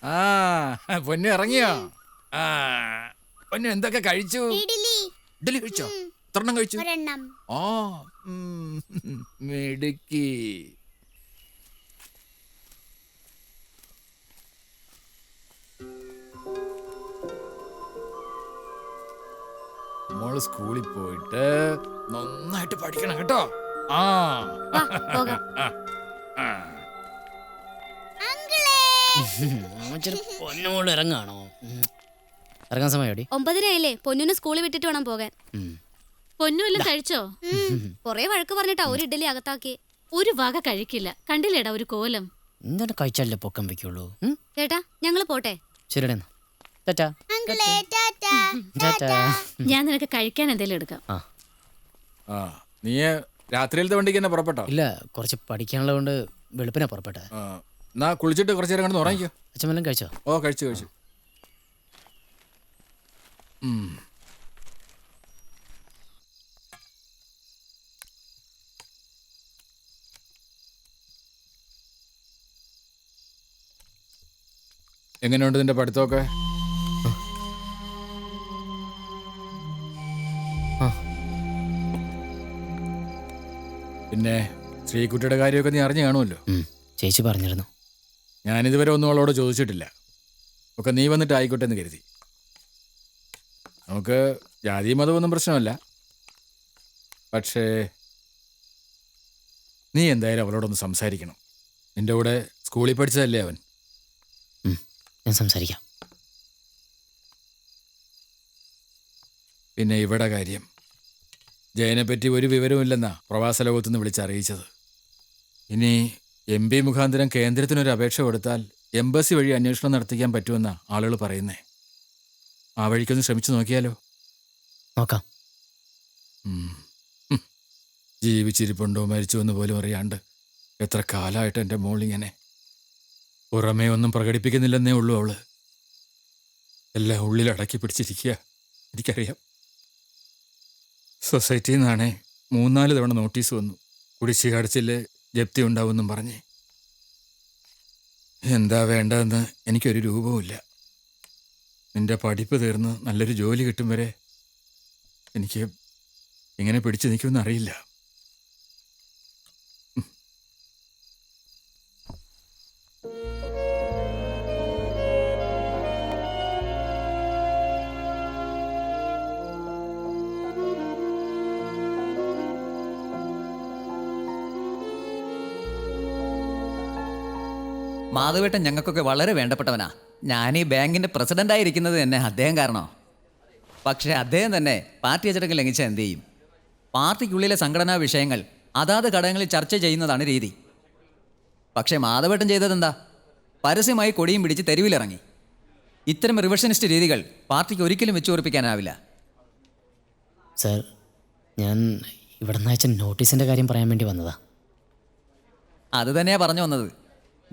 ആ പൊന്നു ഇറങ്ങിയോ? ആ പൊന്നു എന്തൊക്കെ കഴിച്ചു? ഇഡ്ഡലി കഴിച്ചോ? എത്രണ്ണം കഴിച്ചു? ആ മിടുക്കി. മോള് സ്കൂളിൽ പോയിട്ട് നന്നായിട്ട് പഠിക്കണം കേട്ടോ. ആ പൊന്നോട് ഇറങ്ങാണോ? ഇറങ്ങാൻ സമയം 9:30 പൊന്നിന് സ്കൂളിൽ വിട്ടിട്ട് വേണം പോകാൻ. പൊന്നുവെല്ലാം കഴിച്ചോ? കൊറേ വഴക്ക് പറഞ്ഞിട്ടാ ഒരു ഇഡ്ഡലി അകത്താക്കി. ഒരു വക കഴിക്കില്ല. കണ്ടില്ലേടാ ഒരു കോലം. എന്താണ് കഴിച്ചാലേ പൊക്കം വെക്കുള്ളൂ. ചേട്ടാ ഞങ്ങള് പോട്ടെ. ശരിടാ. ഞാൻ നിനക്ക് കഴിക്കാൻ എന്തെങ്കിലും എടുക്കാം. നീ രാത്രിയിലത്തെ വണ്ടിക്ക് തന്നെ പുറപ്പെട്ടോ? ഇല്ല, കുറച്ച് പഠിക്കാനുള്ളതുകൊണ്ട് വെളുപ്പിനെ പുറപ്പെട്ടെ. എന്നാ കുളിച്ചിട്ട് കുറച്ചു നേരം കിടന്ന് ഉറങ്ങിക്കോ. അച്ഛൻ വല്ലതും കഴിച്ചോ? ഓ കഴിച്ചു. എങ്ങനെയുണ്ട് നിന്റെ പഠിത്തമൊക്കെ? പിന്നെ ശ്രീകുട്ടിയുടെ കാര്യമൊക്കെ നീ അറിഞ്ഞു കാണുമല്ലോ. ചേച്ചി പറഞ്ഞിരുന്നു. ഞാനിതുവരെ ഒന്നും അവളോട് ചോദിച്ചിട്ടില്ല. ഒക്കെ നീ വന്നിട്ട് ആയിക്കോട്ടെ എന്ന് കരുതി. നമുക്ക് ജാതി മതമൊന്നും പ്രശ്നമല്ല. പക്ഷേ നീ എന്തായാലും അവളോടൊന്ന് സംസാരിക്കണം. നിന്റെ കൂടെ സ്കൂളിൽ പഠിച്ചതല്ലേ അവൻ? ഞാൻ സംസാരിക്കാം. പിന്നെ ഇവിടെ കാര്യം, ജയനെ പറ്റി ഒരു വിവരവുമില്ലെന്നാ പ്രവാസ ലോകത്തുനിന്ന് വിളിച്ചറിയിച്ചത്. ഇനി MP മുഖാന്തരം കേന്ദ്രത്തിനൊരു അപേക്ഷ കൊടുത്താൽ എംബസി വഴി അന്വേഷണം നടത്തിക്കാൻ പറ്റുമെന്നാ ആളുകൾ പറയുന്നേ. ആ വഴിക്കൊന്ന് ശ്രമിച്ചു നോക്കിയാലോ? നോക്കാം. ജീവിച്ചിരിപ്പുണ്ടോ മരിച്ചു എന്ന് പോലും അറിയാണ്ട് എത്ര കാലമായിട്ട് എൻ്റെ മോളിങ്ങനെ പുറമേ ഒന്നും പ്രകടിപ്പിക്കുന്നില്ലെന്നേ ഉള്ളൂ. അവള് എല്ലാം ഉള്ളിൽ അടക്കി പിടിച്ചിരിക്കുക. എനിക്കറിയാം. സൊസൈറ്റിയിൽ നിന്നാണേ 3-4 തവണ നോട്ടീസ് വന്നു. കുടിശ്ശിക അടച്ചില്ലേ ജപ്തി ഉണ്ടാവുമെന്നും പറഞ്ഞ്. എന്താ വേണ്ടതെന്ന് എനിക്കൊരു രൂപവുമില്ല. നിന്റെ പഠിപ്പ് തീർന്ന് നല്ലൊരു ജോലി കിട്ടും വരെ എനിക്ക് എങ്ങനെ പിടിച്ചു നിൽക്കുമെന്ന് അറിയില്ല. മാധവേട്ടൻ ഞങ്ങൾക്കൊക്കെ വളരെ വേണ്ടപ്പെട്ടവനാ. ഞാൻ ഈ ബാങ്കിൻ്റെ പ്രസിഡൻ്റായിരിക്കുന്നത് തന്നെ അദ്ദേഹം കാരണോ. പക്ഷേ അദ്ദേഹം തന്നെ പാർട്ടി അച്ചടക്കം ലംഘിച്ചാൽ എന്ത് ചെയ്യും? പാർട്ടിക്കുള്ളിലെ സംഘടനാ വിഷയങ്ങൾ അതാത് ഘടകങ്ങളിൽ ചർച്ച ചെയ്യുന്നതാണ് രീതി. പക്ഷേ മാധവേട്ടൻ ചെയ്തതെന്താ? പരസ്യമായി കൊടിയും പിടിച്ച് തെരുവിലിറങ്ങി. ഇത്തരം റിവിഷനിസ്റ്റ് രീതികൾ പാർട്ടിക്ക് ഒരിക്കലും വെച്ചുറപ്പിക്കാനാവില്ല. സർ, ഞാൻ ഇവിടെ നിന്ന് അയച്ച നോട്ടീസിൻ്റെ കാര്യം പറയാൻ വേണ്ടി വന്നതാ. അത് തന്നെയാണ് പറഞ്ഞു വന്നത്.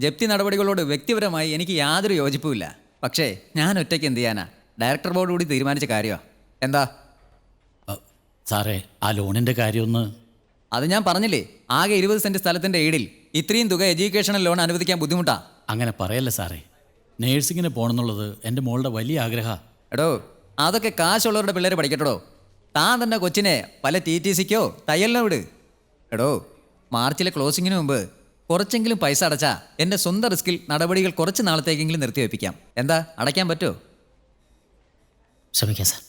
ജപ്തി നടപടികളോട് വ്യക്തിപരമായി എനിക്ക് യാതൊരു യോജിപ്പുമില്ല. പക്ഷേ ഞാൻ ഒറ്റയ്ക്ക് എന്ത് ചെയ്യാനാ? ഡയറക്ടർ ബോർഡ് കൂടി തീരുമാനിച്ച കാര്യമാണ്. എന്താ സാറേ, ആ ലോണിൻ്റെ കാര്യമൊന്ന്... അത് ഞാൻ പറഞ്ഞില്ലേ, ആകെ 20 സെൻറ്റ് സ്ഥലത്തിൻ്റെ ഈടിൽ ഇത്രയും തുക എഡ്യൂക്കേഷണൽ ലോൺ അനുവദിക്കാൻ ബുദ്ധിമുട്ടാ. അങ്ങനെ പറയല്ലേ സാറേ. നേഴ്സിങ്ങിന് പോകണമെന്നുള്ളത് എൻ്റെ മോളുടെ വലിയ ആഗ്രഹമാണ്. എടോ, അതൊക്കെ കാശുള്ളവരുടെ പിള്ളേർ പഠിക്കട്ടോ. താൻ തന്നെ കൊച്ചിനെ പല TTCക്കോ തയ്യലിനോ വിട്. എടോ, മാർച്ചിലെ ക്ലോസിങ്ങിന് മുമ്പ് കുറച്ചെങ്കിലും പൈസ അടച്ചാ എൻ്റെ സ്വന്തം റിസ്കിൽ നടപടികൾ കുറച്ച് നാളത്തേക്കെങ്കിലും നിർത്തിവെപ്പിക്കാം. എന്താ, അടയ്ക്കാൻ പറ്റുമോ? ശ്രമിക്കാം സാർ.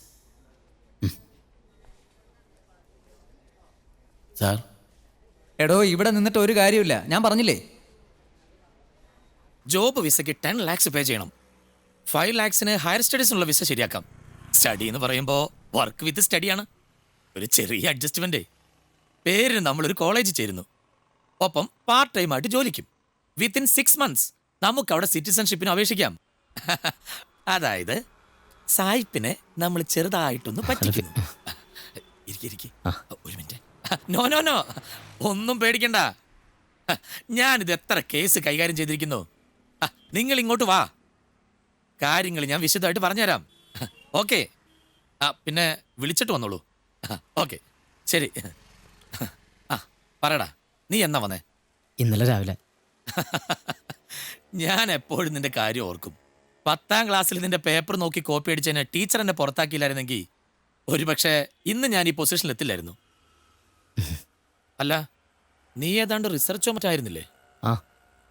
സാർ, എടോ, ഇവിടെ നിന്നിട്ട് ഒരു കാര്യമില്ല. ഞാൻ പറഞ്ഞില്ലേ, ജോബ് വിസയ്ക്ക് 10 lakhs പേ ചെയ്യണം. 5 lakhsന് ഹയർ സ്റ്റഡീസിനുള്ള വിസ ശരിയാക്കാം. സ്റ്റഡി എന്ന് പറയുമ്പോൾ വർക്ക് വിത്ത് സ്റ്റഡിയാണ്. ഒരു ചെറിയ അഡ്ജസ്റ്റ്മെന്റ്. പേരിന് നമ്മളൊരു കോളേജിൽ ചേരുന്നു, ഒപ്പം പാർട്ട് ടൈം ആയിട്ട് ജോലിക്കും. വിത്തിൻ 6 months നമുക്ക് അവിടെ സിറ്റിസൺഷിപ്പിന് അപേക്ഷിക്കാം. അതായത് സായിപ്പിനെ നമ്മൾ ചെറുതായിട്ടൊന്ന് പറ്റിക്കുന്നു. ഒരു മിനിറ്റ്. നോ, ഒന്നും പേടിക്കണ്ട. ഞാനിത് എത്ര കേസ് കൈകാര്യം ചെയ്തിരിക്കുന്നു. നിങ്ങൾ ഇങ്ങോട്ട് വാ, കാര്യങ്ങൾ ഞാൻ വിശദമായിട്ട് പറഞ്ഞുതരാം. ഓക്കെ? പിന്നെ വിളിച്ചിട്ട് വന്നോളൂ. ഓക്കെ, ശരി. പറയടാ, നീ എന്നാ വന്നേ? ഇന്നലെ രാവിലെ. ഞാൻ എപ്പോഴും നിന്റെ കാര്യം ഓർക്കും. 10ാം ക്ലാസ്സിൽ നിന്റെ പേപ്പർ നോക്കി കോപ്പി അടിച്ചതിന് ടീച്ചർ എന്നെ പുറത്താക്കിയില്ലായിരുന്നെങ്കിൽ ഒരുപക്ഷെ ഇന്ന് ഞാൻ ഈ പൊസിഷനിൽ എത്തില്ലായിരുന്നു. അല്ല, നീ ഏതാണ്ട് റിസർച്ചോ മറ്റായിരുന്നില്ലേ? ആ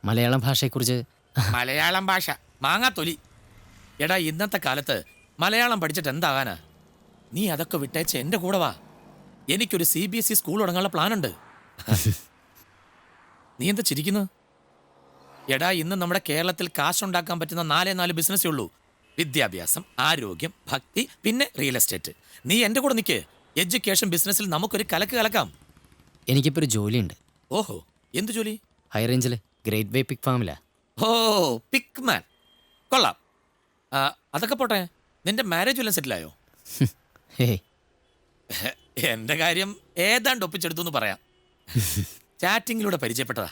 മലയാളം ഭാഷയെക്കുറിച്ച് മലയാളം ഭാഷ മാങ്ങാത്തൊലി. എടാ, ഇന്നത്തെ കാലത്ത് മലയാളം പഠിച്ചിട്ട് എന്താകാനാ? നീ അതൊക്കെ വിട്ടേച്ച് എൻ്റെ കൂടെ വാ. എനിക്കൊരു CBSE സ്കൂൾ തുടങ്ങാനുള്ള പ്ലാനുണ്ട്. നീ എന്താ ചിരിക്കുന്നു? എടാ, ഇന്ന് നമ്മുടെ കേരളത്തിൽ കാശുണ്ടാക്കാൻ പറ്റുന്ന 4 ബിസിനസ്സേ ഉള്ളൂ. വിദ്യാഭ്യാസം, ആരോഗ്യം, ഭക്തി, പിന്നെ റിയൽ എസ്റ്റേറ്റ്. നീ എൻ്റെ കൂടെ നിൽക്ക്. എഡ്യൂക്കേഷൻ ബിസിനസ്സിൽ നമുക്കൊരു കലക്ക് കലക്കാം. എനിക്കിപ്പോൾ ഒരു ജോലിയുണ്ട്. ഓഹോ, എന്ത് ജോലി? ഹൈ റേഞ്ചിൽ ഗ്രേറ്റ് വേ പിക് ഫാമിലാ. ഓ, പിക്ക് മാൻ, കൊള്ളാം. അതൊക്കെ പോട്ടെ, നിന്റെ മാരേജ് വല്ലതും സെറ്റിലായോ? ഹേ എൻ്റെ കാര്യം ഏതാണ്ട് ഒപ്പിച്ചെടുത്തു എന്ന് പറയാം. ചാറ്റിങ്ങിലൂടെ പരിചയപ്പെട്ടതാ.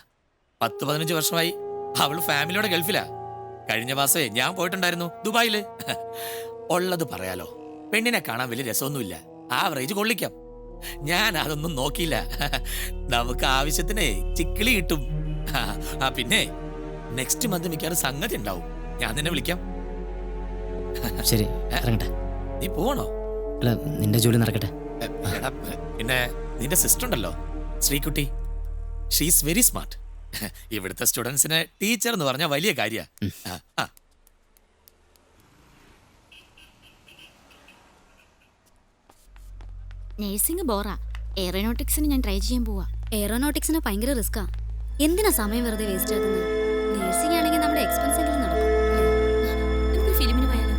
10-15 വർഷമായി. അവൾ ഫാമിലിയോടെ ഗൾഫിലാ. കഴിഞ്ഞ മാസേ ഞാൻ പോയിട്ടുണ്ടായിരുന്നു ദുബായില്. ഉള്ളത് പറയാലോ, പെണ്ണിനെ കാണാൻ വലിയ രസമൊന്നുമില്ല. ആവറേജ് കൊള്ളിക്കാം. ഞാൻ അതൊന്നും നോക്കിയില്ല. നമുക്ക് ആവശ്യത്തിന് ചിക്കിളി കിട്ടും. പിന്നെ നെക്സ്റ്റ് മന്ത് മിക്കാറ് സംഗതി ഉണ്ടാവും. ഞാൻ നിന്നെ വിളിക്കാം. ശരി, ഇറങ്ങട്ടെ. നീ പോകണോ? അല്ല, നിന്റെ ജോലി നടക്കട്ടെ. എടാ, പിന്നെ നിന്റെ സിസ്റ്റർ ഉണ്ടല്ലോ, ശ്രീകുട്ടി. She's very smart. ഇവിടുത്തെ സ്റ്റുഡൻസിന് ടീച്ചർ എന്ന് പറഞ്ഞാൽ വലിയ കാര്യ. നേഴ്സിംഗ് ബോറാ. എയറോനോട്ടിക്സിന് ഞാൻ ട്രൈ ചെയ്യാൻ പോവാ. എയറോനോട്ടിക്സിന് ഭയങ്കര റിസ്ക്കാ. എന്തിനാ സമയം വെറുതെ വേസ്റ്റ് ആക്കുന്നത്? നേഴ്സിംഗ് ആണെങ്കിൽ നമ്മുടെ എക്സ്പെൻസ് എങ്കിലും നടക്കും. നമുക്ക് ഫിലിമിന് പോയാലോ?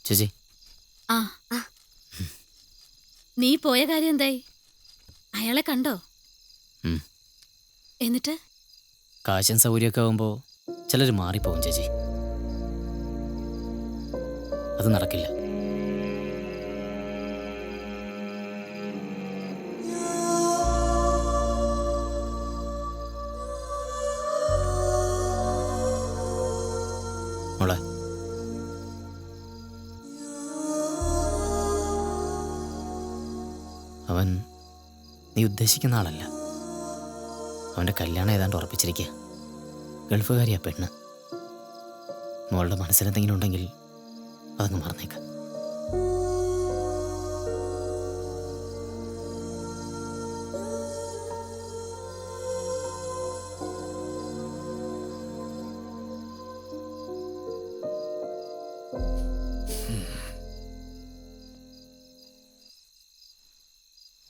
ചേച്ചി, ആ ആ. നീ പോയ കാര്യം എന്തായി? അയാളെ കണ്ടോ? ഉം. എന്നിട്ട് കാശും സൗകര്യമൊക്കെ ആകുമ്പോൾ ചിലർ മാറിപ്പോവും ചേച്ചി. അത് നടക്കില്ല. മോളെ, അവൻ നീ ഉദ്ദേശിക്കുന്ന ആളല്ല. അവൻ്റെ കല്യാണം ഏതാണ്ട് ഉറപ്പിച്ചിരിക്കുക. ഗൾഫുകാരിയാ പെണ്ണ്. മോളുടെ മനസ്സിലെന്തെങ്കിലും ഉണ്ടെങ്കിൽ അതങ്ങ് മറന്നേക്കാം.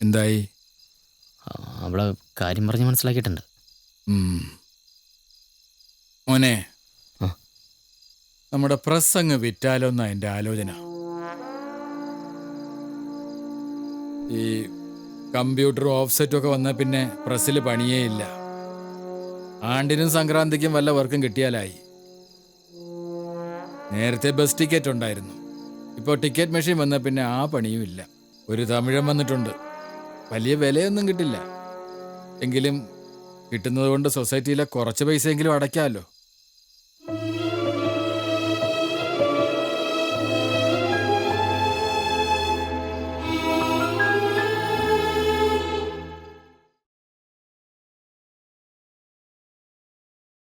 എന്തായി? അവളെ കാര്യം പറഞ്ഞ് മനസ്സിലാക്കിയിട്ടുണ്ട്. മോനെ, ആ. നമ്മുടെ പ്രസ് അങ്ങ് വിറ്റാലോന്നാ എൻ്റെ ആലോചന. ഈ കമ്പ്യൂട്ടറും ഓഫ്സെറ്റും ഒക്കെ വന്നാൽ പിന്നെ പ്രസ്സിൽ പണിയേ ഇല്ല. ആണ്ടിനും സംക്രാന്തിക്കും വല്ല വർക്കും കിട്ടിയാലായി. നേരത്തെ ബസ് ടിക്കറ്റ് ഉണ്ടായിരുന്നു. ഇപ്പോൾ ടിക്കറ്റ് മെഷീൻ വന്നാൽ പിന്നെ ആ പണിയും ഇല്ല. ഒരു തമിഴൻ വന്നിട്ടുണ്ട്. വലിയ വിലയൊന്നും കിട്ടില്ല. എങ്കിലും കിട്ടുന്നത് കൊണ്ട് സൊസൈറ്റിയിലെ കുറച്ച് പൈസയെങ്കിലും അടയ്ക്കാമല്ലോ.